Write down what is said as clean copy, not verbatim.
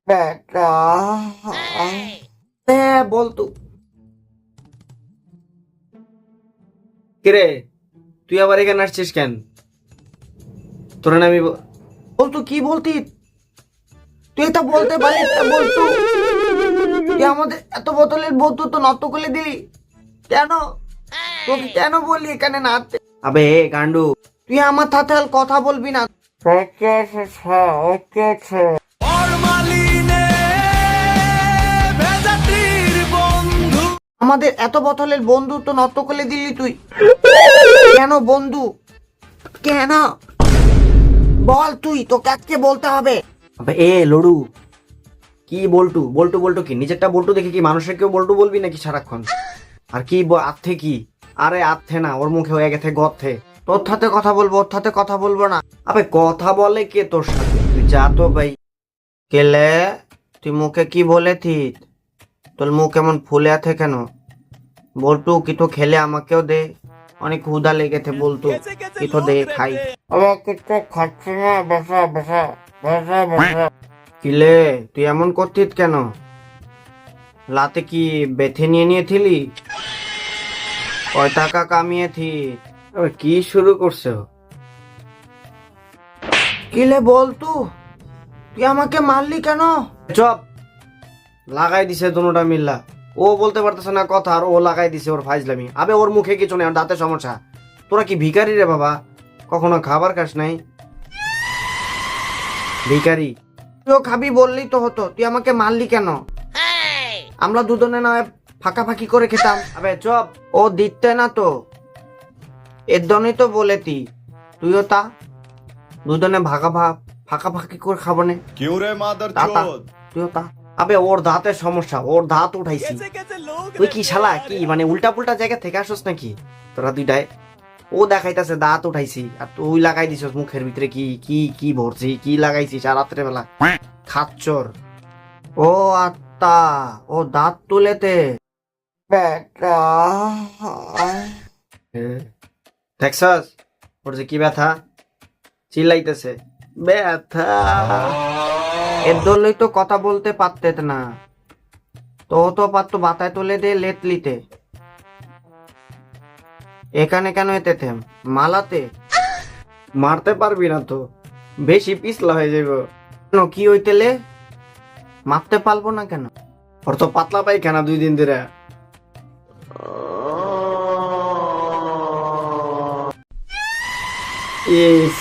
বেটা হ্যাঁ বলতো কিরে, তুই আবার এখানে আসছিস কেন? তোর না আমি বলতো কি বলতি? তুই এটা বলতে পারিস না বলতো? তুই আমাদের এত বোতলের বন্ধুত্ব নষ্ট করে দিলি কেন? তোকে কেন বললি এখানে নাচতে? আবে গান্ডু, তুই আমার সাথে আর কথা বলবি না। আমাদের এত বোতলের বন্ধুত্ব নষ্ট করে দিলি তুই কেন বন্ধু? কেন বল? তুই তো কাকে বলতে হবে? আবে লড়ু, কি বল্টু বল্টু বল্টু কি? নিজেরটা বল্টু দেখে কি মানুষের কেউ বল্টু বলবি নাকি সারাক্ষণ? আর কি আথে কি? আরে আথে না, ওর মুখে হয়ে গেছে গথে। তোর সাথে কথা বলবো, ওর সাথে কথা বলবো না। আবে কথা বলে কে তোর সাথে? তুই যা তো ভাই। কেলে তুই মুখে কি বলেছিস? তোর মুখ এমন ফুলে আছে কেন? বলটু কিছু খেলে আমাকেও দে, অনেক ক্ষুধা লেগেছে বলতু, কিছু দে খাই। আবার কিছু খাচ্ছি না, বসা বসা বসা বসা। কিলে তুই এমন করছিস কেন? লাতে কি বেথে নিয়ে নিয়েছিলি? কয় টাকা কামিয়েছিস? আবে কি শুরু করছো? কিলে বলতু, তুই আমাকে মারলি কেন? চপ লাগাই দিছে দুটোটা মিল্লা। ও বলতে পারতেছে না কথা, আর ও লাগাই দিছে ওর ফাইজলামি। আবে ওর মুখে কিছু নেই, ওর দাঁতে সমস্যা। তোরা কি ভিখারি রে বাবা? কখনো খাবার খাস নাই? ভিখারি। তুইও খাবি বললি তো হতো, তুই আমাকে মারলি কেন? আমরা দুজনে না ফাঁকাফাঁকি করে খেতাম। আবে চপ। ও দিতে না তো, এর জন্যই তো বলেতি তুইও তা দুজনে ফাঁকাফাঁকি করে খাবো নে। क्यों रे তা मादरचोद? তুইও তা। আবে ওর দাঁতের সমস্যা, ওর দাঁত উঠাইছি। তুই কি শালা কি মানে উল্টা পুল্টা জায়গা থেকে আসছ নাকি তোরা দুইটায়? ও দেখাইতাছে দাঁত উঠাইছি, আর তুই লাগাই দিছস মুখের ভিতরে কি কি কি ভরছি, কি লাগাইছিস আর রাত্রে বেলা খাচ্চর। ও আত্মা, ও দাঁত তুলেতে বেটা। দেখছস ওর যে কি ব্যথা, চিল্লাইতেছে ব্যথা। এর দলই তো কথা বলতে পারতে না, তো পারতো বাতায় তুলে দে লেতলিতে। এখানে কেন এতেতে মালাতে? মারতে পারবি না তো, বেশি পিছলা হয়ে যাইব। কেন কি হইতেলে? মারতে পারবো না কেন? ওর তো পাতলা পায়খানা 2 দিন ধরে। ইস